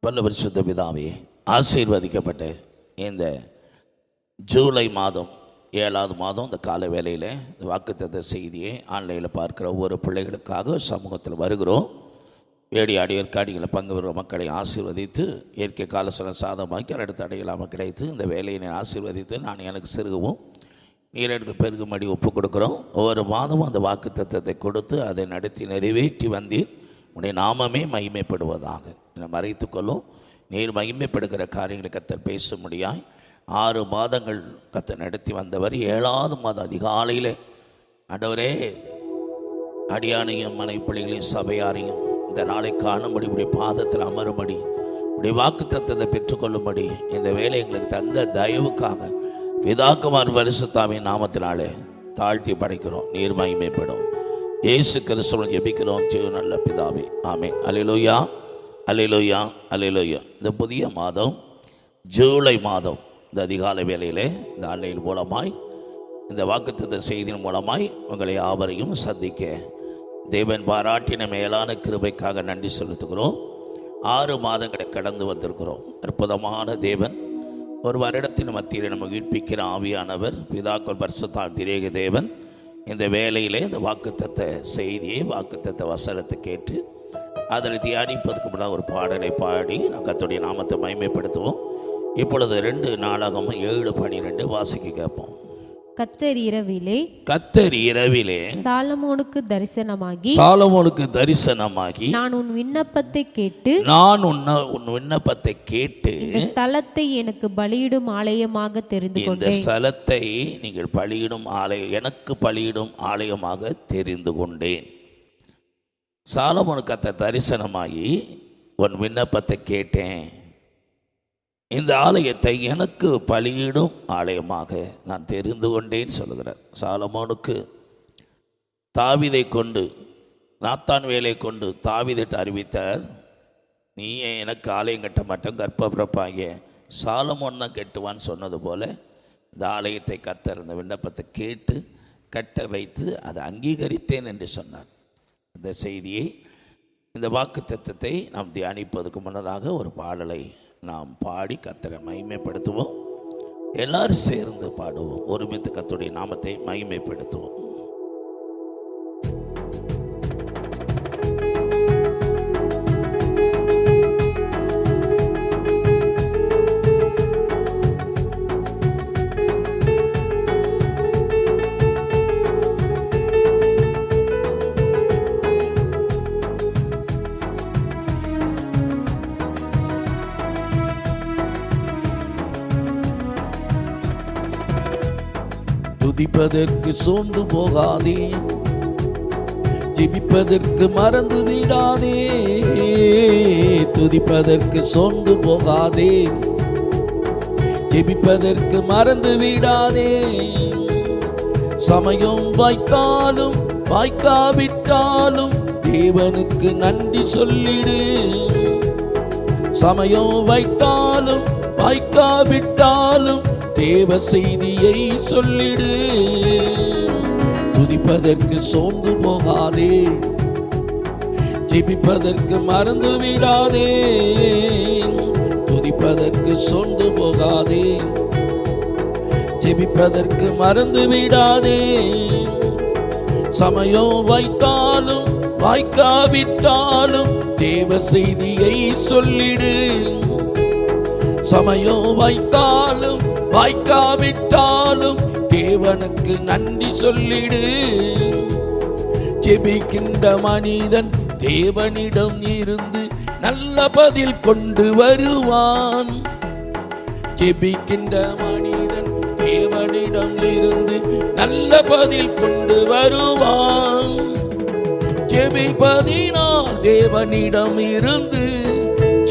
வல்லவர் சுத்த பிதாவே, ஆசீர்வதிக்கப்பட்ட இந்த ஜூலை மாதம் 7வது மாதம் இந்த கால வேளையில் இந்த வாக்குத்தத்த செய்தியை ஆன்லைனில் பார்க்குற ஒவ்வொரு பிள்ளைகளுக்காக சமூகத்தில் வருகிறோம். வேடி அடியற்காடிகளை பங்கு பெறும் மக்களை ஆசீர்வதித்து இயற்கை காலசன சாதமாக்கி அடுத்த அடையில்லாமல் கிடைத்து இந்த வேலையினை ஆசீர்வதித்து நான் எனக்கு சிறுகவும் நீரடுக்கு பெருகும்படி ஒப்புக் கொடுக்குறோம். ஒவ்வொரு மாதமும் அந்த வாக்குத்தத்தத்தை கொடுத்து அதை நடத்தி நிறைவேற்றி வந்தீர். உன்னுடைய நாமமே மகிமைப்படுவதாக என்னை மறைத்துக்கொள்ளும். நீர் மகிமைப்படுகிற காரியங்களை கர்த்தர் பேச முடியாய் 6 மாதங்கள் கர்த்தர் நடத்தி வந்தவர் 7வது மாதம் அதிகாலையில் ஆண்டவரே அடியானையும் மனைப்பிள்ளைகளையும் சபையாரையும் இந்த நாளை காணும்படி உடைய பாதத்தில் அமரும்படி உடைய வாக்குத்தத்தத்தை பெற்றுக்கொள்ளும்படி இந்த வேலை எங்களுக்கு தந்த தயவுக்காக பிதாக்குமார் பரிசுத்தாவின் நாமத்தினாலே தாழ்த்தி படைக்கிறோம். நீர் மகிமைப்படும். இயேசு கிறிஸ்துவின் ஜெபிக்கிறோம் ஜீவ நல்ல பிதாவே, ஆமென். அல்லேலூயா, அல்லேலூயா, அல்லேலூயா. இந்த புதிய மாதம் ஜூலை மாதம் இந்த அதிகாலை வேளையிலே இந்த ஆன்லைன் மூலமாய் இந்த வாக்குத்தத்த செய்தியின் மூலமாய் உங்களை யாவரையும் சந்திக்க தேவன் பாராட்டின மேலான கிருபைக்காக நன்றி செலுத்துகிறோம். 6 மாதங்களை கடந்து வந்திருக்கிறோம். அற்புதமான தேவன் ஒரு வருடத்தின் மத்தியில் நம்ம உயிர்ப்பிக்கிற ஆவியானவர் பிதாக்கள் பரிசுத்தால் திரேக தேவன் இந்த வேளையிலே இந்த வாக்குத்தத்த செய்தியை வாக்குத்தத்த வசனத்தை கேட்டு அதனை தியானிப்பதற்கு முன்னாடி ஒரு பாடலை பாடி நான் கர்த்தருடைய நாமத்தை மகிமைப்படுத்துவோம். இப்பொழுது 2 நாளாகமும் 7:12 வாசிக்க கேட்போம். கர்த்தர் இரவிலே சாலமோனுக்கு தரிசனமாகி நான் உன் விண்ணப்பத்தை கேட்டு இந்த ஸ்தலத்தை எனக்கு பலியிடும் ஆலயமாக தெரிந்து கொண்டேன். இந்த ஸ்தலத்தை நீங்கள் பலியிடும் ஆலயம் எனக்கு பலியிடும் ஆலயமாக தெரிந்து கொண்டேன். சாலமோனுக்கு கர்த்தர் தரிசனமாகி உன் விண்ணப்பத்தை கேட்டேன், இந்த ஆலயத்தை எனக்கு பலியிடும் ஆலயமாக நான் தெரிந்து கொண்டேன்னு சொல்லுகிறார். சாலமோனுக்கு தாவீதை கொண்டு நாத்தான் வேலை கொண்டு தாவீதிட்டு அறிவித்தார், நீ எனக்கு ஆலயம் கட்ட மாட்டேன், கர்ப்பப்பிறப்பாகிய சாலமோன் தான் கட்டுவான்னு சொன்னது போல் இந்த ஆலயத்தை கர்த்தர் இந்த விண்ணப்பத்தை கேட்டு கட்ட வைத்து அதை அங்கீகரித்தேன் என்று சொன்னார். இந்த செய்தியை இந்த வாக்குத்தத்தத்தை நாம் தியானிப்பதற்கு முன்னதாக ஒரு பாடலை நாம் பாடி கர்த்தரை மகிமைப்படுத்துவோம். எல்லாரும் சேர்ந்து பாடுவோம். ஒருமித்து கர்த்தருடைய நாமத்தை மகிமைப்படுத்துவோம். துதிப்பதற்கு சோர்ந்து போகாதே, ஜெபிப்பதற்கு மறந்து விடாதே. துதிப்பதற்கு சோர்ந்து போகாதே, ஜெபிப்பதற்கு மறந்து விடாதே. சமயம் வாய்க்காலும் வாய்க்காவிட்டாலும் தேவனுக்கு நன்றி சொல்லிடு. சமயம் வைத்தாலும் வாய்க்காவிட்டாலும் தேவ செய்தியை சொல்லிடு. துதிப்பதற்கு சோர்ந்து போகாதே, ஜெபிப்பதற்கு மறந்து விடாதே. துதிப்பதற்கு சோர்ந்து போகாதே, ஜெபிப்பதற்கு மறந்து விடாதே. சமயம் வைத்தாலும் வாய்க்காவிட்டாலும் தேவ செய்தியை சொல்லிடு. சமயம் வைத்தாலும் வாய்க்காவிட்டாலும் தேவனுக்கு நன்றி சொல்லிடு. ஜெபிக்கின்ற மனிதன் தேவனிடம் இருந்து நல்ல பதில் கொண்டு வருவான். ஜெபிக்கின்ற மனிதன் தேவனிடம் இருந்து நல்ல பதில் கொண்டு வருவான். ஜெபிப்பதினால் தேவனிடம் இருந்து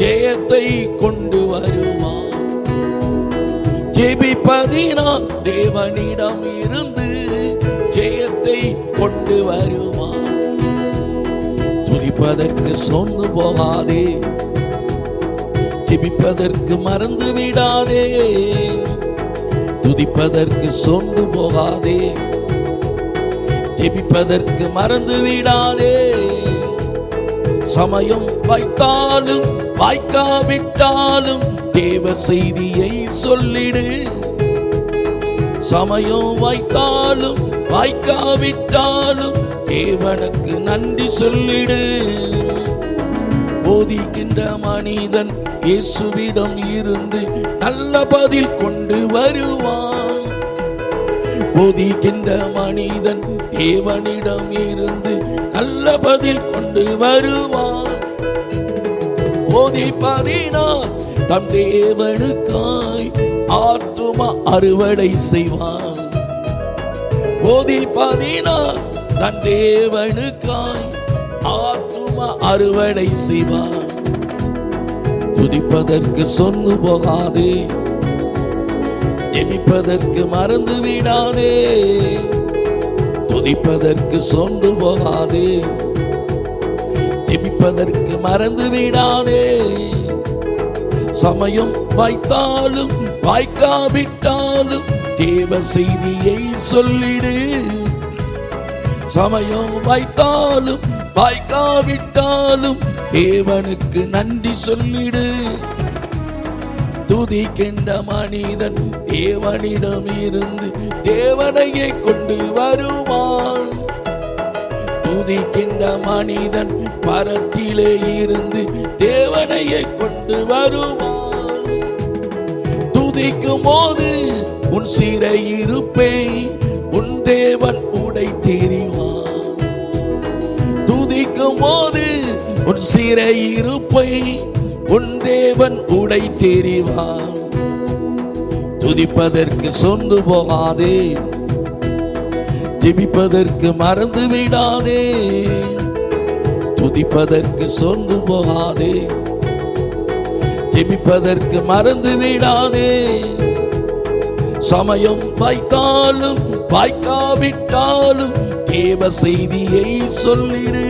ஜெயத்தை கொண்டு வருவான். ஜெபிப்பதினால் தேவனிடம் இருந்து ஜெயத்தை கொண்டு வருவான். துதிப்பதற்கு சோர்ந்து போகாதே, ஜெபிப்பதற்கு மறந்து விடாதே. துதிப்பதற்கு சோர்ந்து போகாதே, ஜெபிப்பதற்கு மறந்து விடாதே. சமயம் வைத்தாலும் வாய்க்காவிட்டாலும் தேவ செய்தியை சொல்லிடு. சமயம் வைத்தாலும் வாய்க்காவிட்டாலும் தேவனுக்கு நன்றி சொல்லிடு. போதிக்கின்ற மனிதன் இயேசுவிடம் இருந்து நல்ல பதில் கொண்டு வருவான். போதிக்கின்ற மனிதன் தேவனிடம் இருந்து நல்ல பதில் கொண்டு வருவான். போதிப்பதினால் தம் தேவனுக்காய் ஆத்தும அறுவடை செய்வான். போதிப்பதினால் தன் தேவனுக்காய் ஆத்தும அறுவடை செய்வான். துதிப்பதற்கு சொன்னு போகாதே, ஜெபிப்பதற்கு மறந்து விடாதே. துதிப்பதற்கு சொன்னு போகாதே, ஜெபிப்பதற்கு மறந்து விடாதே. சமயம் வைத்தாலும் வாய்க்காவிட்டாலும் தேவ செய்தியை சொல்லிடு. சமயம் வைத்தாலும் வாய்க்காவிட்டாலும் தேவனுக்கு நன்றி சொல்லிடு. துதிக்கின்ற மனிதன் தேவனிடம் இருந்து தேவனையே கொண்டு வருவான். துதிக்கின்ற மனிதன் பரத்திலே இருந்து தேவனையே கொண்டு வருவான். துதிக்கும் போது உன் சிறையிருப்பை உன் தேவன் உடை தெரிவான். துதிக்கும் போது உன் சிறையிருப்பை உன் தேவன் உடை தெரிவான். துதிப்பதற்கு சொந்து போகாதே, ஜெபிப்பதற்கு மறந்து விடாதே. துதிப்பதற்கு சொந்து போகாதே, ஜெபிப்பதற்கு மறந்து விடாதே. சமயம் வைத்தாலும் வாய்க்காவிட்டாலும் தேவ செய்தியை சொல்லிடு.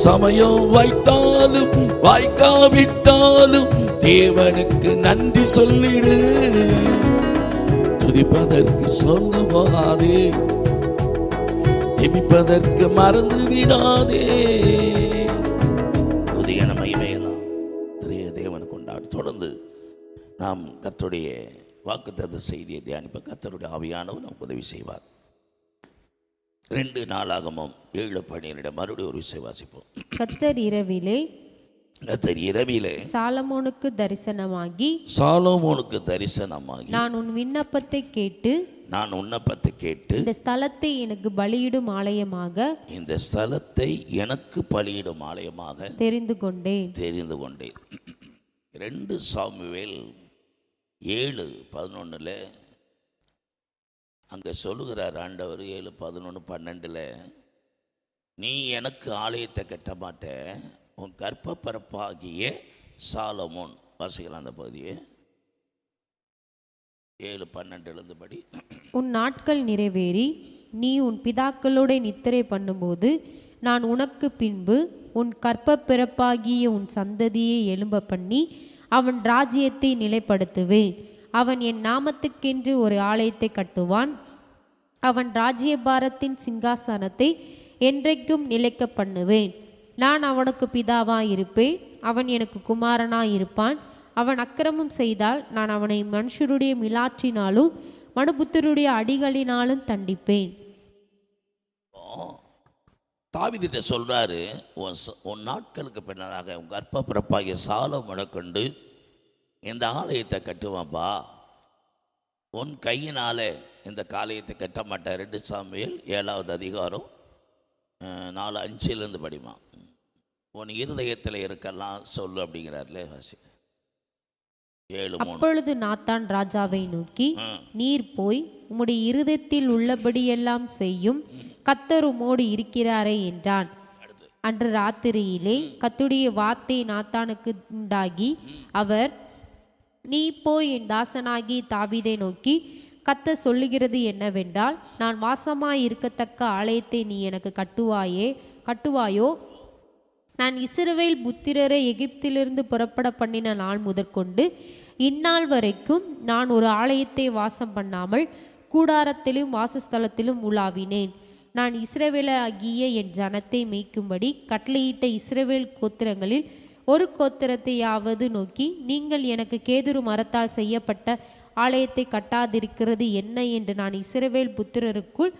சமயம் வைத்தாலும் வாய்க்காவிட்டாலும் தேவனுக்கு நன்றி சொல்லிடு. துதிப்பதற்கு சொந்து போகாதே, ஜெபிப்பதற்கு மறந்து விடாதே. புதிய மகிமையெல்லாம் திரிய தேவனுக்கு கொண்டாடு. தொடர்ந்து நாம் கர்த்தருடைய வாக்குத்தத்த செய்தியை தியானிப்ப கர்த்தருடைய ஆவியானவர் நமக்கு உதவி செய்வார். 2 நாளாகமம் 7:12 மறுபடியும் ஒரு விஷயம் வாசிப்போம். கர்த்தர் இரவிலே சாலமோனுக்கு தரிசனமாகி நான் உன் விண்ணப்பத்தை கேட்டு இந்த ஸ்தலத்தை எனக்கு பலியிடும் ஆலயமாக தெரிந்து கொண்டேன். 2 சாமுவேல் 7:11 அங்கே சொல்லுகிறார் ஆண்டவர். 7:11-12 நீ எனக்கு ஆலயத்தை கட்ட மாட்ட, உன் கர்ப்பப்பரப்பாகிய சாலமோன். வாசிக்கலாம் அந்த பகுதியை. 7:12 படி, உன் நாட்கள் நிறைவேறி நீ உன் பிதாக்களோட நித்திரை பண்ணும்போது நான் உனக்கு பின்பு உன் கர்ப்பப்பிறப்பாகிய உன் சந்ததியை எழும்ப பண்ணி அவன் ராஜ்யத்தை நிலைப்படுத்துவேன். அவன் என் நாமத்துக்கென்று ஒரு ஆலயத்தை கட்டுவான். அவன் ராஜ்யபாரத்தின் சிங்காசனத்தை என்றைக்கும் நிலைக்க பண்ணுவேன். நான் அவனுக்கு பிதாவாயிருப்பேன், அவன் எனக்கு குமாரனாயிருப்பான். அவன் அக்கிரமம் செய்தால் நான் அவனை மனுஷருடைய மிலாற்றினாலும் மனுபுத்தருடைய அடிகளினாலும் தண்டிப்பேன். தாவீதிட்ட சொல்றாரு, உன் நாட்களுக்கு பின்னதாக உன் கர்ப்பப்பிறப்பாகிய சாலமோனை கொண்டு இந்த ஆலயத்தை கட்டுவான்பா. உன் கையினாலே இந்த காலயத்தை கட்ட மாட்டேன். 2 சாமுவேல் 7:4-5 படிமா. உன் இருதயத்தில் இருக்கலாம் சொல்லு அப்படிங்கிறார்ல. வாசி. 7:3. அப்பொழுது நாத்தான் ராஜாவை நோக்கி, நீர் போய் உம்முடைய இருதயத்தில் உள்ளபடியெல்லாம் செய்யும், கர்த்தர் உம்மோடு இருக்கிறாரே என்றான். அன்று ராத்திரியிலே கர்த்தருடைய வார்த்தை நாத்தானுக்கு உண்டாகி, அவர், நீ போய் என் தாசனாகி தாவீதை நோக்கி, கர்த்தர் சொல்லுகிறது என்னவென்றால், நான் வாசமாய் இருக்கத்தக்க ஆலயத்தை நீ எனக்கு கட்டுவாயோ? நான் இஸ்ரவேல் புத்திரரை எகிப்திலிருந்து புறப்பட பண்ணின நாள் முதற்கொண்டு இந்நாள் வரைக்கும் நான் ஒரு ஆலயத்தை வாசம் பண்ணாமல் கூடாரத்திலும் வாசஸ்தலத்திலும் உலாவினேன். நான் இஸ்ரவேலாகிய என் ஜனத்தை மேய்க்கும்படி கட்டளையிட்ட இஸ்ரவேல் கோத்திரங்களில் ஒரு கோத்திரத்தையாவது நோக்கி, நீங்கள் எனக்கு கேதுரு மரத்தால் செய்யப்பட்ட ஆலயத்தை கட்டாதிருக்கிறது என்ன என்று நான் இஸ்ரவேல் புத்திரருக்குள்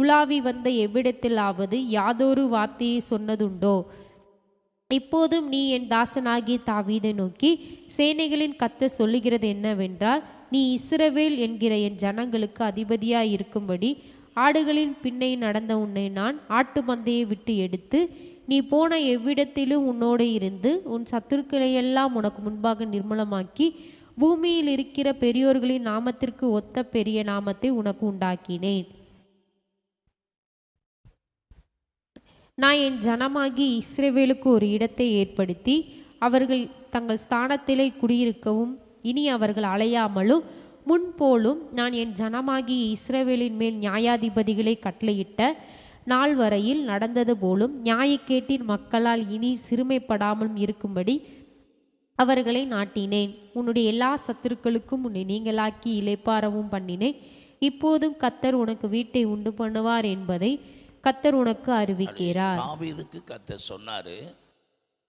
உலாவி வந்த எவ்விடத்திலாவது யாதொரு வார்த்தையை சொன்னதுண்டோ? இப்போதும் நீ என் தாசனாகிய தாவீதை நோக்கி, சேனைகளின் கர்த்தர் சொல்லுகிறது என்னவென்றால், நீ இஸ்ரவேல் என்கிற என் ஜனங்களுக்கு அதிபதியாய் இருக்கும்படி ஆடுகளின் பின்னே நடந்த உன்னை நான் ஆட்டு மந்தையை விட்டு எடுத்து, நீ போன எவ்விடத்திலும் உன்னோடு இருந்து உன் சத்துருக்களையெல்லாம் உனக்கு முன்பாக நிர்மூலமாக்கி, பூமியில் இருக்கிற பெரியோர்களின் நாமத்திற்கு ஒத்த பெரிய நாமத்தை உனக்கு உண்டாக்கினேன். நான் என் ஜனமாகி இஸ்ரவேலுக்கு ஒரு இடத்தை ஏற்படுத்தி அவர்கள் தங்கள் ஸ்தானத்திலே குடியிருக்கவும், இனி அவர்கள் அலையாமலும் முன்போலும் நான் என் ஜனமாகி இஸ்ரவேலின் மேல் நியாயாதிபதிகளை கட்டளையிட்ட நாள் வரையில் நடந்தது போலும் நியாயக்கேட்டின் மக்களால் இனி சிறுமைப்படாமலும் இருக்கும்படி அவர்களை நாட்டினேன். உன்னுடைய எல்லா சத்துருக்களுக்கும் உன்னை நீங்களாக்கி இளைப்பாறவும் பண்ணினேன். இப்போதும் கர்த்தர் உனக்கு வீட்டை உண்டு பண்ணுவார் என்பதை கர்த்தர் உனக்கு அறிவிக்கிறார். தாவீதுக்கு கர்த்தர் சொன்னாரு,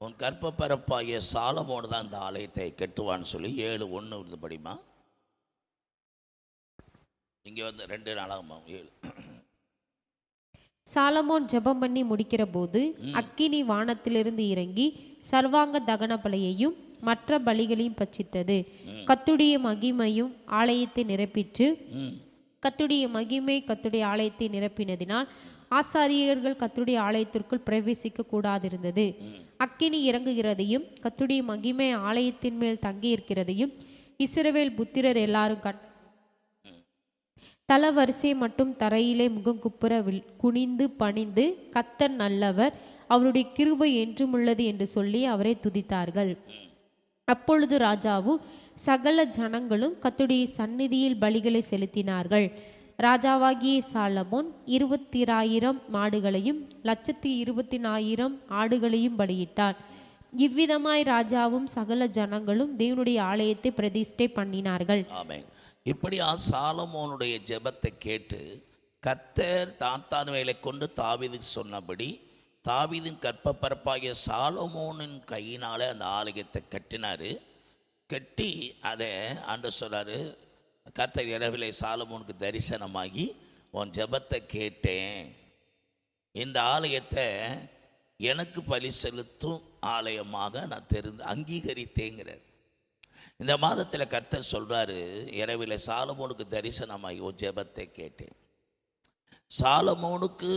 உன் கர்ப்பப்பரப்பாகிய சாலமோன் தான் இந்த ஆலயத்தை கட்டுவான்னு சொல்லி 7:1 படிமா. இங்கே வந்து 2 நாளாகுமா 7. சாலமோன் ஜெபம் பண்ணி முடிக்கிற போது அக்கினி வானத்திலிருந்து இறங்கி சர்வாங்க தகன பலியையும் மற்ற பலிகளையும் பட்சித்தது. கர்த்தருடைய மகிமையும் ஆலயத்தை நிரப்பிற்று. கர்த்தருடைய மகிமை கர்த்தருடைய ஆலயத்தை நிரப்பினதினால் ஆசாரியர்கள் கர்த்தருடைய ஆலயத்திற்குள் பிரவேசிக்க கூடாதிருந்தது. அக்கினி இறங்குகிறதையும் கர்த்தருடைய மகிமை ஆலயத்தின் மேல் தங்கி இருக்கிறதையும் இஸ்ரவேல் புத்திரர் எல்லாரும் தலவரிசை மட்டும் தரையிலே முகங்குப்புற குனிந்து பணிந்து, கர்த்தர் நல்லவர், அவருடைய கிருபை என்றும் உள்ளது என்று சொல்லி அவரை துதித்தார்கள். அப்பொழுது ராஜாவும் சகல ஜனங்களும் கர்த்தருடைய சந்நிதியில் பலிகளை செலுத்தினார்கள். ராஜாவாகிய சாலமோன் 20,000 மாடுகளையும் 120,000 ஆடுகளையும் பலியிட்டார். இவ்விதமாய் ராஜாவும் சகல ஜனங்களும் தேவனுடைய ஆலயத்தை பிரதிஷ்டை பண்ணினார்கள். ஆமென். இப்படியா சாலமோனுடைய ஜெபத்தை கேட்டு கர்த்தர் தாத்தான்வேலை கொண்டு தாவீதுக்கு சொன்னபடி தாவீதின் கர்ப்பப்பரப்பாகிய சாலமோனின் கையினாலே அந்த ஆலயத்தை கட்டினார். கட்டி அதை ஆண்டு சொல்றாரு, கர்த்தர் இரவிலே சாலமோனுக்கு தரிசனமாகி, உன் ஜெபத்தை கேட்டேன், இந்த ஆலயத்தை எனக்கு பலி செலுத்தும் ஆலயமாக நான் அங்கீகரித்தேங்கிறார். இந்த மாதத்தில் கர்த்தர் சொல்றாரு, இரவிலே சாலமோனுக்கு தரிசனமாகி உன் ஜெபத்தை கேட்டேன். சாலமோனுக்கு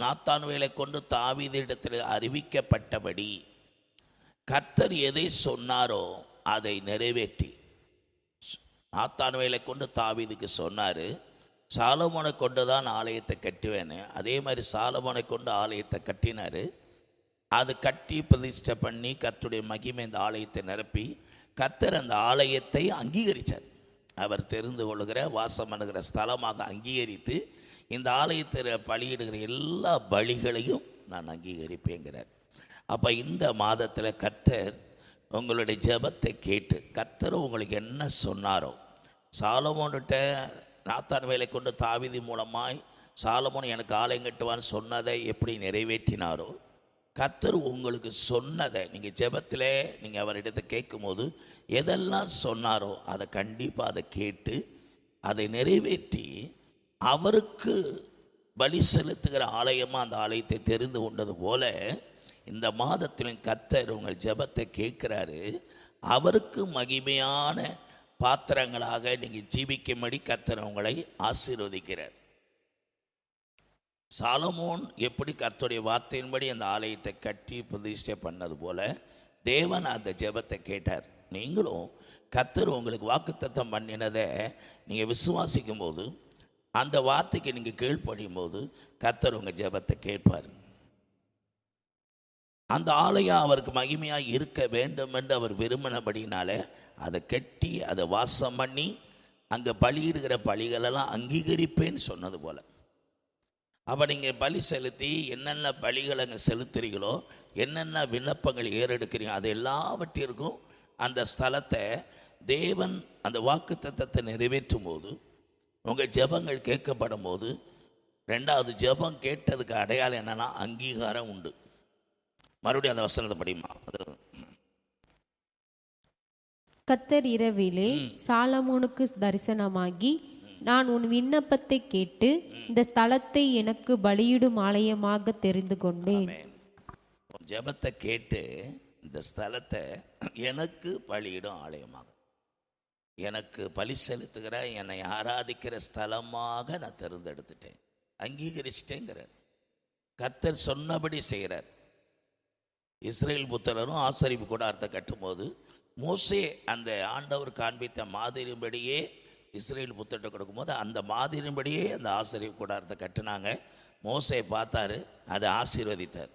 நாத்தான்வேலை கொண்டு தாவீதிடத்தில் அறிவிக்கப்பட்டபடி கர்த்தர் எதை சொன்னாரோ அதை நிறைவேற்றி, நாத்தான்வேலை கொண்டு தாவீதுக்கு சொன்னார், சாலமோனை கொண்டு தான் ஆலயத்தை கட்டுவேன்னு. அதே மாதிரி சாலமோனை கொண்டு ஆலயத்தை கட்டினார். அது கட்டி பிரதிஷ்டை பண்ணி கர்த்தருடைய மகிமை இந்த ஆலயத்தை நிரப்பி கர்த்தர் அந்த ஆலயத்தை அங்கீகரித்தார். அவர் தெரிந்து கொள்ளுகிற வாசம் பண்ணுகிற ஸ்தலமாக அங்கீகரித்து, இந்த ஆலயத்தில் பலியிடுகிற எல்லா பலிகளையும் நான் அங்கீகரிப்பேங்கிறார். அப்போ இந்த மாதத்தில் கர்த்தர் உங்களுடைய ஜெபத்தை கேட்டு கர்த்தர் உங்களுக்கு என்ன சொன்னாரோ, சாலமோன்கிட்ட நாத்தான்வேலை கொண்டு தாவீது மூலமாய் சாலமோன் எனக்கு ஆலயம் கட்டுவான்னு சொன்னதை எப்படி நிறைவேற்றினாரோ, கர்த்தர் உங்களுக்கு சொன்னதை நீங்கள் ஜெபத்தில் நீங்கள் அவரிடத்தை கேட்கும்போது எதெல்லாம் சொன்னாரோ அதை கண்டிப்பாக அதை கேட்டு அதை நிறைவேற்றி அவருக்கு பலி செலுத்துகிற ஆலயமாக அந்த ஆலயத்தை தெரிந்து கொண்டது போல இந்த மாதத்திலும் கர்த்தர் உங்கள் ஜெபத்தை கேட்குறாரு. அவருக்கு மகிமையான பாத்திரங்களாக நீங்கள் ஜீவிக்கும்படி கர்த்தர் உங்களை ஆசீர்வதிக்கிறார். சாலமோன் எப்படி கர்த்தருடைய வார்த்தையின்படி அந்த ஆலயத்தை கட்டி பிரதிஷ்டை பண்ணது போல தேவன் அந்த ஜெபத்தை கேட்டார். நீங்களும் கர்த்தர் உங்களுக்கு வாக்குத்தத்தம் பண்ணினதை நீங்கள் விசுவாசிக்கும் போது, அந்த வார்த்தைக்கு நீங்கள் கீழ்ப்படியும் போது கர்த்தர் உங்கள் ஜெபத்தை கேட்பார். அந்த ஆலயம் அவருக்கு மகிமையாக இருக்க வேண்டும் என்று அவர் விரும்பினபடினால அதை கட்டி அதை வாசம் பண்ணி அங்கே பலியிடுகிற பலிகளெல்லாம் அங்கீகரிப்பேன்னு சொன்னது போல். அப்போ நீங்கள் பலி செலுத்தி என்னென்ன பலிகள் அங்கே செலுத்துறீங்களோ, என்னென்ன விண்ணப்பங்கள் ஏறெடுக்கிறீங்க, அது எல்லாவற்றிற்கும் அந்த ஸ்தலத்தை தேவன் அந்த வாக்குத்தத்தத்தை நிறைவேற்றும் போது, உங்கள் ஜெபங்கள் கேட்கப்படும் போது ரெண்டாவது, ஜெபம் கேட்டதுக்கு அடையாளம் என்னன்னா அங்கீகாரம் உண்டு. மறுபடியும் அந்த வசனத்தை படிமா. கர்த்தர் இரவிலே சாலமோனுக்கு தரிசனமாகி, நான் உன் விண்ணப்பத்தை கேட்டு இந்த ஸ்தலத்தை எனக்கு பலியிடும் ஆலயமாக தெரிந்து கொண்டேன். ஜெபத்தை கேட்டு இந்த ஸ்தலத்தை எனக்கு பலியிடும் ஆலயமாக, எனக்கு பலி செலுத்துகிற, என்னை ஆராதிக்கிற ஸ்தலமாக நான் தேர்ந்தெடுத்துட்டேன், அங்கீகரிச்சிட்டேங்கிற. கர்த்தர் சொன்னபடி செய்கிறார். இஸ்ரேல் புத்திரரும் ஆசரிப்பு கூடாரத்தை கட்டும்போது மோசே அந்த ஆண்டவர் காண்பித்த மாதிரியின்படியே இஸ்ரேல் புத்திரத்தை கொடுக்கும்போது அந்த மாதிரியின்படியே அந்த ஆசரிப்பு கூடாரத்தை கட்டினாங்க. மோசே பார்த்தாரு, அதை ஆசீர்வதித்தார்.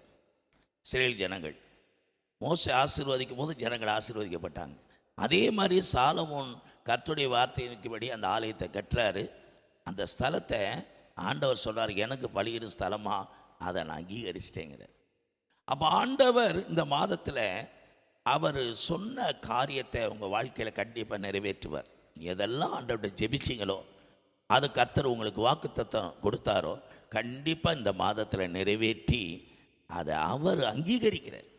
இஸ்ரேல் ஜனங்கள் மோசே ஆசீர்வதிக்கும் போது ஜனங்கள் ஆசீர்வதிக்கப்பட்டாங்க. அதே மாதிரி சாலமோன் கர்த்தருடைய வார்த்தையின்படி அந்த ஆலயத்தை கட்டுறாரு. அந்த ஸ்தலத்தை ஆண்டவர் சொல்கிறார், எனக்கு பலியிடும் ஸ்தலமா, அதை நான் அங்கீகரிச்சிட்டேங்கிறார். அப்போ ஆண்டவர் இந்த மாதத்தில் அவர் சொன்ன காரியத்தை உங்கள் வாழ்க்கையில் கண்டிப்பாக நிறைவேற்றுவார். எதெல்லாம் ஆண்டவர்கிட்ட ஜெபிச்சிங்களோ, அது கர்த்தர் உங்களுக்கு வாக்குத்தத்தம் கொடுத்தாரோ, கண்டிப்பாக இந்த மாதத்தில் நிறைவேற்றி அதை அவர் அங்கீகரிக்கிறார்.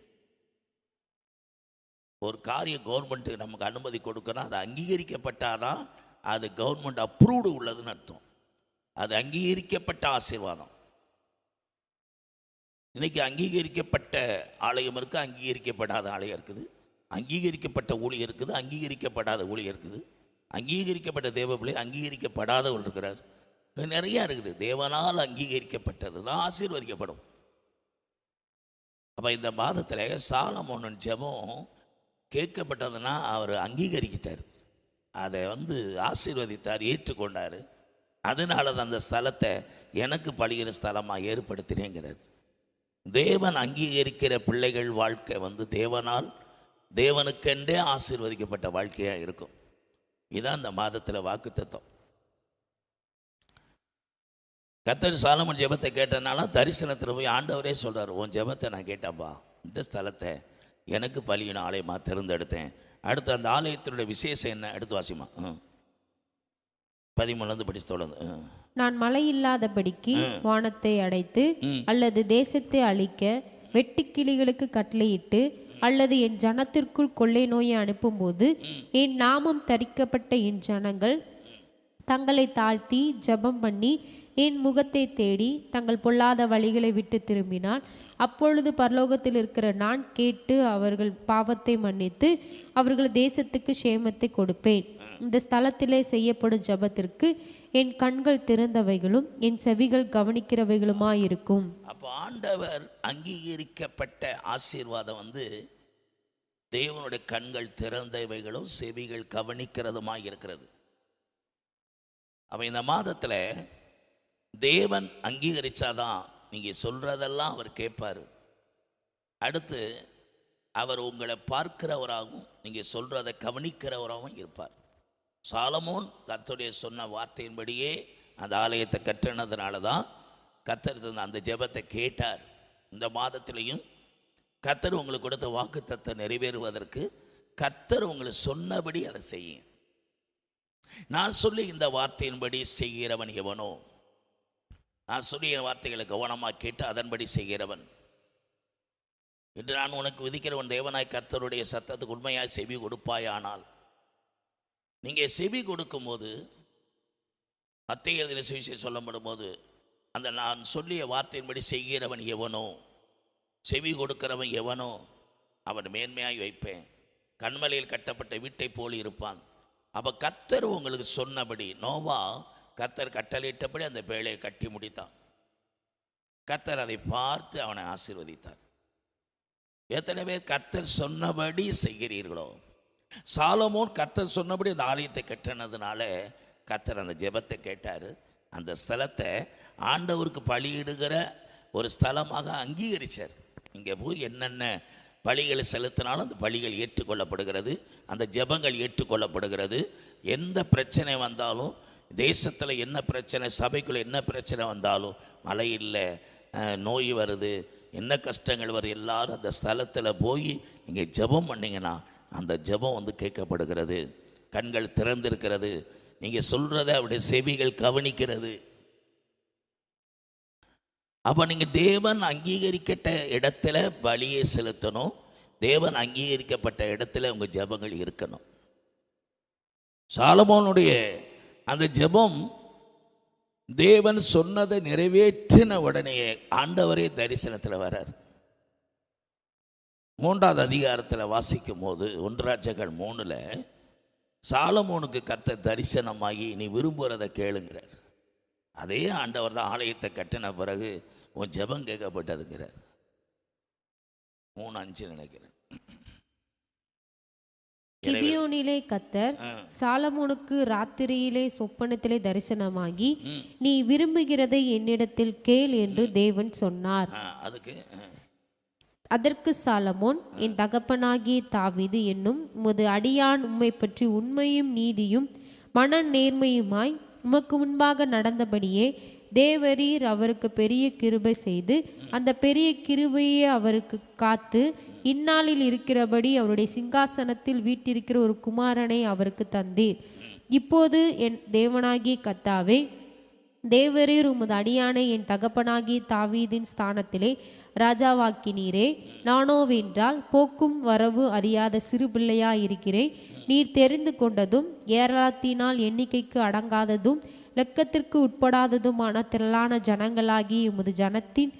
ஒரு காரியம் கவர்மெண்ட்டு நமக்கு அனுமதி கொடுக்கணும், அது அங்கீகரிக்கப்பட்டாதான் அது கவர்மெண்ட் அப்ரூவ்டு உள்ளதுன்னு அர்த்தம். அது அங்கீகரிக்கப்பட்ட ஆசீர்வாதம். இன்றைக்கி அங்கீகரிக்கப்பட்ட ஆலயம் இருக்குது, அங்கீகரிக்கப்படாத ஆலயம் இருக்குது, அங்கீகரிக்கப்பட்ட ஊழியர் இருக்குது, அங்கீகரிக்கப்படாத ஊழியர் இருக்குது, அங்கீகரிக்கப்பட்ட தேவப்பிள்ளை, அங்கீகரிக்கப்படாதவள் இருக்கிறார். நிறையா இருக்குது. தேவனால் அங்கீகரிக்கப்பட்டது தான் ஆசீர்வதிக்கப்படும். அப்போ இந்த மாதத்தில் சாலமோனின் ஜெபம் கேட்கப்பட்டதுன்னா அவர் அங்கீகரிக்கிட்டார், அதை ஆசீர்வதித்தார், ஏற்றுக்கொண்டார். அதனால தான் அந்த ஸ்தலத்தை எனக்கு பலியிற ஸ்தலமாக ஏற்படுத்தினேங்கிறார். தேவன் அங்கீகரிக்கிற பிள்ளைகள் வாழ்க்கை தேவனால் தேவனுக்கென்றே ஆசீர்வதிக்கப்பட்ட வாழ்க்கையாக இருக்கும். இதுதான் இந்த மாதத்தில் வாக்குத்தத்தம். கர்த்தர் சாலமோன் ஜெபத்தை கேட்டனால தரிசனத்தில் போய் ஆண்டவரே சொல்கிறார், உன் ஜெபத்தை நான் கேட்டப்பா, இந்த ஸ்தலத்தை எனக்கு பலியின ஆலயமாக தேர்ந்தெடுத்தேன். அடுத்து அந்த ஆலயத்தினுடைய விசேஷம் என்ன? எடுத்து வாசிமா. 13 படிச்சு தொடர்ந்து. நான் மழை இல்லாதபடிக்கு வானத்தை அடைத்து அல்லது தேசத்தை அழிக்க வெட்டுக்கிளிகளுக்கு கட்டளையிட்டு அல்லது என் ஜனத்திற்குள் கொள்ளை நோயை அனுப்பும்போது என் நாமம் தரிக்கப்பட்ட என் ஜனங்கள் தங்களை தாழ்த்தி ஜெபம் பண்ணி என் முகத்தை தேடி தங்கள் பொல்லாத வழிகளை விட்டு திரும்பினால், அப்பொழுது பரலோகத்தில் இருக்கிற நான் கேட்டு அவர்கள் பாவத்தை மன்னித்து அவர்கள் தேசத்துக்கு சேமத்தை கொடுப்பேன். இந்த ஸ்தலத்திலே செய்யப்படும் ஜெபத்திற்கு என் கண்கள் திறந்தவைகளும் என் செவிகள் கவனிக்கிறவைகளுமாயிருக்கும். அப்போ ஆண்டவர் அங்கீகரிக்கப்பட்ட ஆசீர்வாதம் தேவனுடைய கண்கள் திறந்தவைகளும் செவிகள் கவனிக்கிறதுமாய் இருக்கிறது. அப்போ இந்த மாதத்தில் தேவன் அங்கீகரித்தாதான் நீங்கள் சொல்கிறதெல்லாம் அவர் கேட்பார். அடுத்து அவர் உங்களை பார்க்கிறவராகவும் நீங்கள் சொல்கிறதை கவனிக்கிறவராகவும் இருப்பார். சாலமோன் கர்த்தருடைய சொன்ன வார்த்தையின்படியே அந்த ஆலயத்தை கட்டினதுனால தான் கர்த்தர் அந்த ஜெபத்தை கேட்டார். இந்த மாதத்திலையும் கர்த்தர் உங்களுக்கு கொடுத்த வாக்குத்தத்தை நிறைவேறுவதற்கு கர்த்தர் உங்களுக்கு சொன்னபடி அதை செய்யும். நான் சொல்லி இந்த வார்த்தையின்படி செய்கிறவன் எவனோ, நான் சொல்லிய வார்த்தைகளை கவனமாக கேட்டு அதன்படி செய்கிறவன். இன்று நான் உனக்கு விதிக்கிறவன் தேவனாய் கர்த்தருடைய சத்தத்துக்கு உண்மையாய் செவி கொடுப்பாயானால், நீங்கள் செவி கொடுக்கும்போது மத்தேயு எழுதின சுவிசேஷம் சொல்லப்படும் போது அந்த நான் சொல்லிய வார்த்தையின்படி செய்கிறவன் எவனோ, செவி கொடுக்கிறவன் எவனோ அவன் மேன்மையாய் வைப்பேன், கண்மலையில் கட்டப்பட்ட வீட்டை போல் இருப்பான். அப்போ கர்த்தர் உங்களுக்கு சொன்னபடி, நோவா கர்த்தர் கட்டளையிட்டபடி அந்த பேழையை கட்டி முடித்தான். கர்த்தர் அதை பார்த்து அவனை ஆசீர்வதித்தார். எத்தனை பேர் கர்த்தர் சொன்னபடி செய்கிறீர்களோ? சாலமோன் கர்த்தர் சொன்னபடி அந்த ஆலயத்தை கட்டினதுனால கர்த்தர் அந்த ஜெபத்தை கேட்டார். அந்த ஸ்தலத்தை ஆண்டவருக்கு பலியிடுகிற ஒரு ஸ்தலமாக அங்கீகரித்தார். இங்கே போய் என்னென்ன பலிகளை செலுத்தினாலும் அந்த பலிகள் ஏற்றுக்கொள்ளப்படுகிறது, அந்த ஜெபங்கள் ஏற்றுக்கொள்ளப்படுகிறது. எந்த பிரச்சனை வந்தாலும், தேசத்தில் என்ன பிரச்சனை, சபைக்குள்ளே என்ன பிரச்சனை வந்தாலும், மழை இல்லை, நோய் வருது, என்ன கஷ்டங்கள் வரும், எல்லாரும் அந்த ஸ்தலத்தில் போய் நீங்கள் ஜெபம் பண்ணிங்கன்னா அந்த ஜெபம் கேட்கப்படுகிறது. கண்கள் திறந்திருக்கிறது, நீங்கள் சொல்கிறத அவருடைய செவிகள் கவனிக்கிறது. அப்போ நீங்கள் தேவன் அங்கீகரிக்கப்பட்ட இடத்துல பலியை செலுத்தணும். தேவன் அங்கீகரிக்கப்பட்ட இடத்துல உங்கள் ஜெபங்கள் இருக்கணும். சாலமோனுடைய அந்த ஜெபம் தேவன் சொன்னதை நிறைவேற்றின உடனே ஆண்டவரே தரிசனத்தில் வரார். 3வது அதிகாரத்தில் வாசிக்கும் போது 1 ராஜாக்கள் 3ல் சாலமோனுக்கு கர்த்தர் தரிசனமாகி நீ விரும்புகிறத கேளுங்கிறார். அதே ஆண்டவர் தான் ஆலயத்தை கட்டின பிறகு உன் ஜெபம் கேட்கப்பட்டதுங்கிறார். 3:5 நினைக்கிறேன். கிபியோனிலே கர்த்தர் சாலமோனுக்கு ராத்திரியிலே சொப்பனத்திலே தரிசனமாகி நீ விரும்புகிறதை என்னிடத்தில் கேள் என்று தேவன் சொன்னார். அதற்கு சாலமோன், என் தகப்பனாகிய தாவீது என்னும் உமது அடியான் உம்மை பற்றி உண்மையும் நீதியும் மன நேர்மையுமாய் உமக்கு முன்பாக நடந்தபடியே தேவரீர் அவருக்கு பெரிய கிருபை செய்து அந்த பெரிய கிருபையை அவருக்கு காத்து இந்நாளில் இருக்கிறபடி அவருடைய சிங்காசனத்தில் வீட்டிருக்கிற ஒரு குமாரனை அவருக்கு தந்தீர். இப்போது என் தேவனாகிய கர்த்தாவே, தேவரீர் உமது அடியானை என் தகப்பனாகிய தாவீதின் ஸ்தானத்திலே ராஜாவாக்கினீரே. நானோவென்றால் போக்கும் வரவு அறியாத சிறு பிள்ளையாயிருக்கிறேன். நீர் தெரிந்து கொண்டதும் ஏராளத்தினால் எண்ணிக்கைக்கு அடங்காததும் லக்கத்திற்கு உட்படாததுமான திரளான ஜனங்களாகிய உமது ஜனத்தின்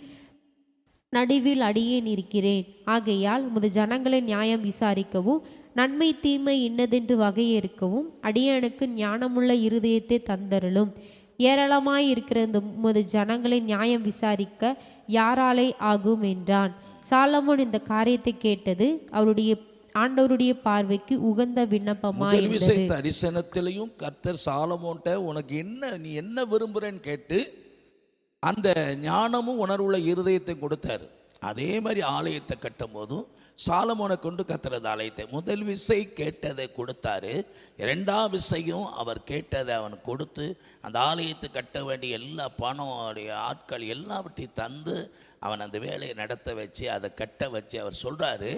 நடுவில் அடியேன் இருக்கிறேன். ஆகையால் உமது ஜனங்களை நியாயம் விசாரிக்கவும் நன்மை தீமை இன்னதென்று வகையறுக்கவும் அடியேனுக்கு ஞானமுள்ள இருதயத்தை தந்தருளும். ஏராளமாய் இருக்கிற இந்த உமது ஜனங்களை நியாயம் விசாரிக்க யாராலே ஆகும் என்றான். சாலமோன் இந்த காரியத்தை கேட்டது அவருடைய ஆண்டவருடைய பார்வைக்கு உகந்த விண்ணப்பமாய் இருந்தது. தரிசனத்திலையும் கர்த்தர் சாலமோன்ட்ட உனக்கு என்ன, நீ என்ன விரும்புறேன்னு கேட்டு அந்த ஞானமும் உணர்வுள்ள இருதயத்தை கொடுத்தாரு. அதே மாதிரி ஆலயத்தை கட்டும் போதும் சாலமோனை கொண்டு கத்துறது ஆலயத்தை முதல் விசை கேட்டதை கொடுத்தாரு. 2ஆம் விசையும் அவர் கேட்டதை அவன் கொடுத்து அந்த ஆலயத்தை கட்ட வேண்டிய எல்லா பணம் ஆட்கள் எல்லாவற்றையும் தந்து அவன் அந்த வேலையை நடத்த வச்சு அதை கட்ட வச்சு அவர் சொல்கிறாரு,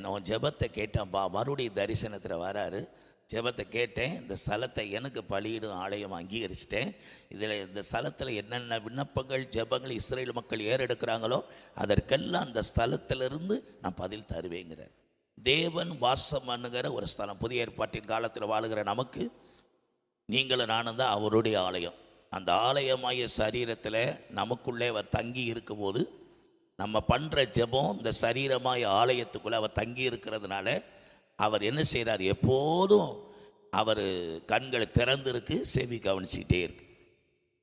நான் ஜெபத்தை கேட்டேன்ப்பா. மறுபடியும் தரிசனத்தில் வராரு. ஜெபத்தை கேட்டேன், இந்த ஸ்தலத்தை எனக்கு பலியிடும் ஆலயம் அங்கீகரிச்சிட்டேன். இதில் இந்த ஸ்தலத்தில் என்னென்ன விண்ணப்பங்கள் ஜெபங்கள் இஸ்ரேல் மக்கள் ஏறெடுக்கிறாங்களோ அதற்கெல்லாம் அந்த ஸ்தலத்திலிருந்து நான் பதில் தருவேங்கிறார். தேவன் வாசம் பண்ணுகிற ஒரு ஸ்தலம். புதிய ஏற்பாட்டின் காலத்தில் வாழுகிற நமக்கு நீங்களும் நானும் தான் அவருடைய ஆலயம். அந்த ஆலயமாய சரீரத்தில் நமக்குள்ளே அவர் தங்கி இருக்கும்போது நம்ம பண்ணுற ஜெபம் இந்த சரீரமாய ஆலயத்துக்குள்ளே அவர் தங்கி இருக்கிறதுனால அவர் என்ன செய்கிறார், எப்போதும் அவர் கண்களை திறந்திருக்கு, செவி கவனிச்சுக்கிட்டே இருக்கு.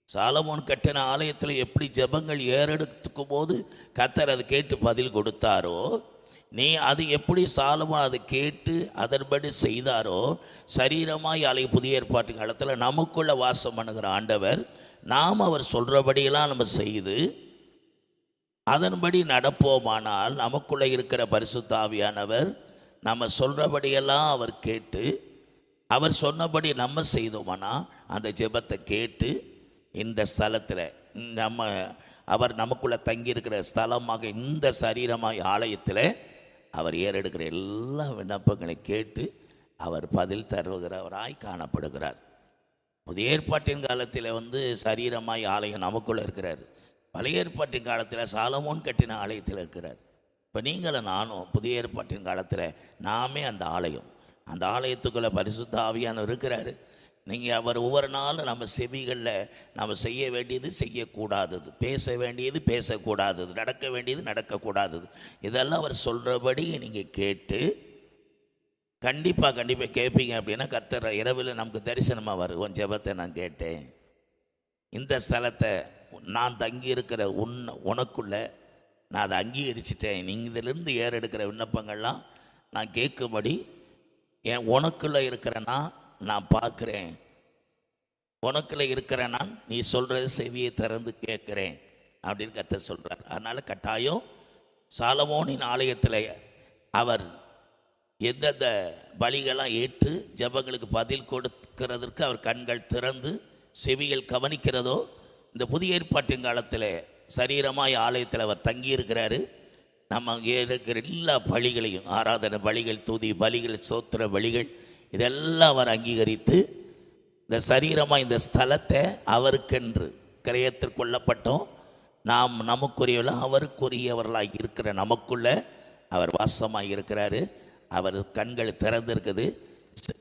சாலமோன் கட்டின ஆலயத்தில் எப்படி ஜெபங்கள் ஏறெடுத்துக்கும் போது கர்த்தர் அதை கேட்டு பதில் கொடுத்தாரோ, நீ அது எப்படி சாலமோன் அதை கேட்டு அதன்படி செய்தாரோ, சரீரமாய் ஆலய புதிய ஏற்பாட்டு காலத்தில் நமக்குள்ளே வாசம் பண்ணுகிற ஆண்டவர் நாம் அவர் சொல்கிறபடியெல்லாம் நம்ம செய்து அதன்படி நடப்போமானால் நமக்குள்ளே இருக்கிற பரிசுத்த ஆவியானவர் நம்ம சொல்கிறபடியெல்லாம் அவர் கேட்டு அவர் சொன்னபடி நம்ம செய்தோம்னா அந்த ஜெபத்தை கேட்டு இந்த ஸ்தலத்தில் அவர் நமக்குள்ளே தங்கியிருக்கிற ஸ்தலமாக இந்த சரீரமாக ஆலயத்தில் அவர் ஏறெடுக்கிற எல்லா விண்ணப்பங்களை கேட்டு அவர் பதில் தருகிறவராய் காணப்படுகிறார். புதிய ஏற்பாட்டின் காலத்தில் சரீரமாய் ஆலயம் நமக்குள்ளே இருக்கிறார். பழைய ஏற்பாட்டின் காலத்தில் சாலமோன் கட்டின ஆலயத்தில் இருக்கிறார். இப்போ நீங்களும் நானும் புதிய ஏற்பாட்டின் காலத்தில் நாமே அந்த ஆலயம். அந்த ஆலயத்துக்குள்ளே பரிசுத்த ஆவியானவர் இருக்கிறாரு. நீங்கள் அவர் ஒவ்வொரு நாளும் நம்ம செவிகளில் நம்ம செய்ய வேண்டியது செய்யக்கூடாதது, பேச வேண்டியது பேசக்கூடாதது, நடக்க வேண்டியது நடக்கக்கூடாதது, இதெல்லாம் அவர் சொல்கிறபடி நீங்கள் கேட்டு கண்டிப்பாக கேட்பீங்க. அப்படின்னா கர்த்தர் இரவில் நமக்கு தரிசனமாக வரும். உன் ஜெபத்தை நான் கேட்டேன், இந்த ஸ்தலத்தை நான் தங்கி இருக்கிற உனக்குள்ள நான் அதை அங்கீகரிச்சிட்டேன், நீங்கள் இதிலிருந்து ஏறெடுக்கிற விண்ணப்பங்கள்லாம் நான் கேட்கும்படி என் உனக்குள்ளே இருக்கிறேன்னா நான் பார்க்குறேன், உனக்குள்ளே இருக்கிறேன்னா நீ சொல்கிறது செவியை திறந்து கேட்குறேன் அப்படின்னு கர்த்தர் சொல்கிறார். அதனால் கட்டாயம் சாலமோனின் ஆலயத்தில் அவர் எந்தெந்த பலிகளாம் ஏற்று ஜெபங்களுக்கு பதில் கொடுக்கிறதற்கு அவர் கண்கள் திறந்து செவிகள் கவனிக்கிறதோ, இந்த புதிய ஏற்பாட்டின் காலத்தில் சரீரமாய் ஆலயத்தில் அவர் தங்கியிருக்கிறாரு. நம்ம அங்கே இருக்கிற எல்லா பலிகளையும், ஆராதனை பலிகள், துதி பலிகள், சோத்திர பலிகள், இதெல்லாம் அவர் அங்கீகரித்து இந்த சரீரமாக இந்த ஸ்தலத்தை அவருக்கென்று கிரயத்திற்கொள்ளப்பட்டோம், நாம் நமக்குரியவர்களாக அவருக்குரியவர்களாக இருக்கிற நமக்குள்ள அவர் வாசமாக இருக்கிறாரு. அவர் கண்கள் திறந்திருக்குது.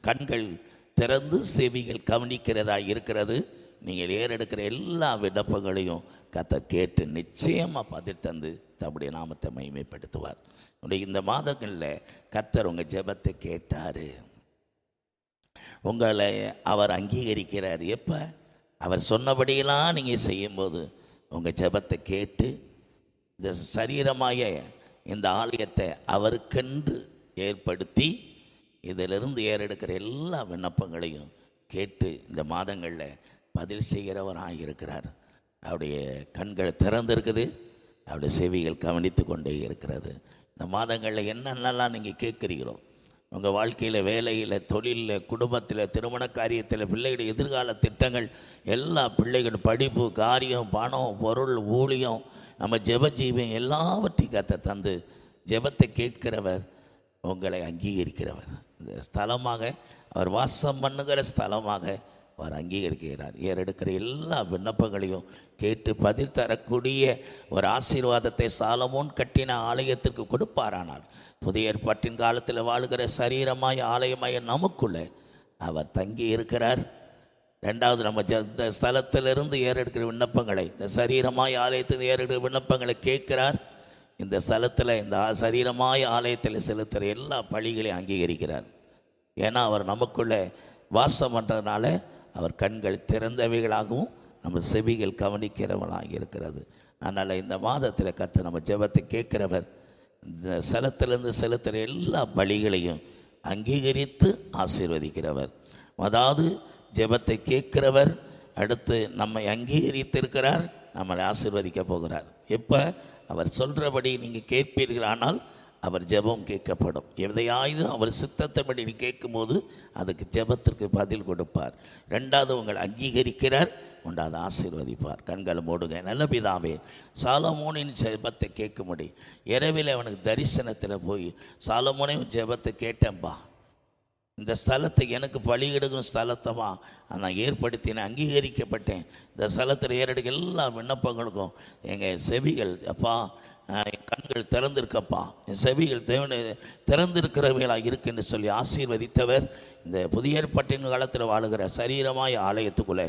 கண்கள் திறந்து செவிகள் கவனிக்கிறதா இருக்கிறது. நீங்கள் ஏறெடுக்கிற எல்லா விண்ணப்பங்களையும் கர்த்தர் கேட்டு நிச்சயமாக பதில் தந்து தம்முடைய நாமத்தை மகிமைப்படுத்துவார். இந்த மாதங்களில் கர்த்தர் உங்கள் ஜெபத்தை கேட்டார். உங்களை அவர் அங்கீகரிக்கிறார். எப்போ? அவர் சொன்னபடியெல்லாம் நீங்கள் செய்யும்போது உங்கள் ஜெபத்தை கேட்டு இந்த சரீரமாய இந்த ஆலயத்தை அவருக்கென்று ஏற்படுத்தி இதிலிருந்து ஏறெடுக்கிற எல்லா விண்ணப்பங்களையும் கேட்டு இந்த மாதங்களில் பதில் செய்கிறவராக இருக்கிறார். அவருடைய கண்கள் திறந்திருக்குது. அவருடைய செவிகள் கவனித்து கொண்டே இருக்கிறது. இந்த மாதங்களில் என்னென்னலாம் நீங்கள் கேட்குறீங்களோ, உங்கள் வாழ்க்கையில், வேலையில், தொழிலில், குடும்பத்தில், திருமண காரியத்தில், பிள்ளைகளுடைய எதிர்கால திட்டங்கள், எல்லா பிள்ளைகள் படிப்பு, காரியம், பணம், பொருள், ஊழியம், நம்ம ஜெபஜீவியம் எல்லாவற்றையும் கர்த்தர் தந்து ஜெபத்தை கேட்கிறவர், உங்களை அங்கீகரிக்கிறவர். இந்த ஸ்தலமாக அவர் வாசம் பண்ணுகிற ஸ்தலமாக அவர் அங்கீகரிக்கிறார். ஏறெடுக்கிற எல்லா விண்ணப்பங்களையும் கேட்டு பதில் தரக்கூடிய ஒரு ஆசீர்வாதத்தை சாலமோன் கட்டின ஆலயத்திற்கு கொடுப்பாரானால், புதிய ஏற்பாட்டின் காலத்தில் வாழுகிற சரீரமாய ஆலயமாய நமக்குள்ளே அவர் தங்கி இருக்கிறார். ரெண்டாவது, நம்ம இந்த ஸ்தலத்திலிருந்து ஏறெடுக்கிற விண்ணப்பங்களை, இந்த சரீரமாய ஆலயத்தில் ஏறெடுக்கிற விண்ணப்பங்களை கேட்கிறார். இந்த ஸ்தலத்தில், இந்த சரீரமாய ஆலயத்தில் செலுத்துகிற எல்லா பழிகளையும் அங்கீகரிக்கிறார். ஏன்னா அவர் நமக்குள்ளே வாசம் பண்ணுறதுனால அவர் கண்கள் திறந்தவைகளாகவும் நம்ம செவிகள் கவனிக்கிறவர்களாக இருக்கிறது. அதனால் இந்த மாதத்தில் கர்த்தர் நம்ம ஜெபத்தை கேட்கிறவர். இந்த ஸ்தலத்திலிருந்து செலுத்துகிற எல்லா பலிகளையும் அங்கீகரித்து ஆசீர்வதிக்கிறவர். அதாவது ஜெபத்தை கேட்கிறவர், அடுத்து நம்மை அங்கீகரித்திருக்கிறார், நம்மளை ஆசீர்வதிக்க போகிறார். எப்போ? அவர் சொல்கிறபடி நீங்கள் கேட்பீர்களானால் அவர் ஜெபம் கேட்கப்படும். எதையாவது அவர் சித்தத்தைப்படி நீ கேட்கும்போது அதுக்கு ஜெபத்திற்கு பதில் கொடுப்பார். ரெண்டாவது, உங்களை அங்கீகரிக்கிறார், உண்டாவது ஆசீர்வதிப்பார். கண்களை மூடுங்க. நல்ல பிதாவே, சாலமோனின் ஜெபத்தை கேட்கும்படி இரவில் அவனுக்கு தரிசனத்தில் போய், சாலமோனையும் ஜெபத்தை கேட்டேன்பா, இந்த ஸ்தலத்தை எனக்கு பலியிடுகிற ஸ்தலத்தமா நான் ஏற்படுத்தினேன், அங்கீகரிக்கப்பட்டேன். இந்த ஸ்தலத்தில் ஏறெடுக்க எல்லா விண்ணப்பங்களுக்கும் எங்கள் செவிகள் அப்பா, என் கண்கள் திறந்திருக்கப்பா, என் செவிகள் திறந்திருக்கிறவைகளாக இருக்குன்னு சொல்லி ஆசீர்வதித்தவர். இந்த புதிய ஏற்பாட்டின் காலத்தில் வாழுகிற சரீரமாய் ஆலயத்துக்குள்ளே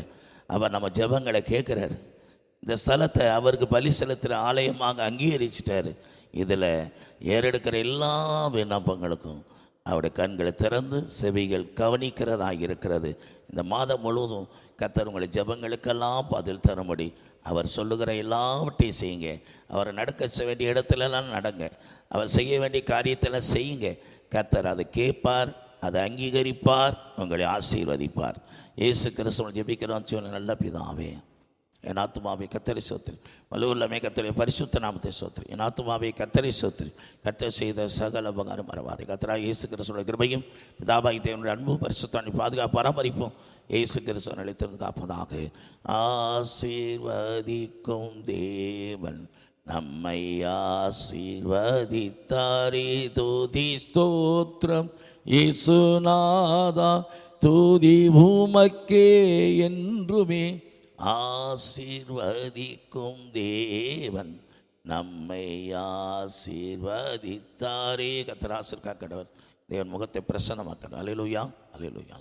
அவர் நம்ம ஜெபங்களை கேட்குறார். இந்த ஸ்தலத்தை அவருக்கு பலி செலுத்துகிற ஆலயமாக அங்கீகரிச்சிட்டார். இதில் ஏறெடுக்கிற எல்லா விண்ணப்பங்களுக்கும் அவருடைய கண்களை திறந்து செவிகள் கவனிக்கிறதாக இருக்கிறது. இந்த மாதம் முழுவதும் கர்த்தர் உங்களை ஜெபங்களுக்கெல்லாம் பதில் தரும்படி அவர் சொல்லுகிற எல்லாவற்றையும் செய்யுங்க. அவரை நடக்க வேண்டிய இடத்துலலாம் நடங்க. அவர் செய்ய வேண்டிய காரியத்தெல்லாம் செய்யுங்க. கர்த்தர் அதை கேட்பார், அதை அங்கீகரிப்பார், உங்களை ஆசீர்வதிப்பார். இயேசு கிறிஸ்துவை ஜெபிக்கிறோம் சொன்ன நல்ல பிதாவே, என் ஆத்துமாவை கர்த்தரை சோத்திரி, வலுவுள்ளமே கர்த்தரை பரிசுத்த நாமத்தை சோத்திரி. என் ஆத்துமாவை கர்த்தரை சோத்திரி, கர்த்தர் செய்த சகல உபகாரம் மறவாதே. கர்த்தராக இயேசு கிறிஸ்துவோட கிருபையும் பிதாபாகி தேவனுடைய அன்பும் பரிசுத்தானி பாதுகாப்பு பராமரிப்பும் இயேசு கிறிஸ்துவ நிலைத்திருந்து காப்பதாக. ஆசீர்வதிக்கும் தேவன் நம்மை ஆசீர்வதித்தாரே. துதி ஸ்தோத்திரம் இயேசுநாதா, துதி உமக்கே என்றுமே. ஆசீர்வதிக்கும் தேவன் நம்மை ஆசீர்வதித்தாரே. கர்த்தர் ஆசீர்வதிக்கடவர், தேவன் முகத்தை பிரசன்னமாக்கணும். அல்லேலூயா, அல்லேலூயா.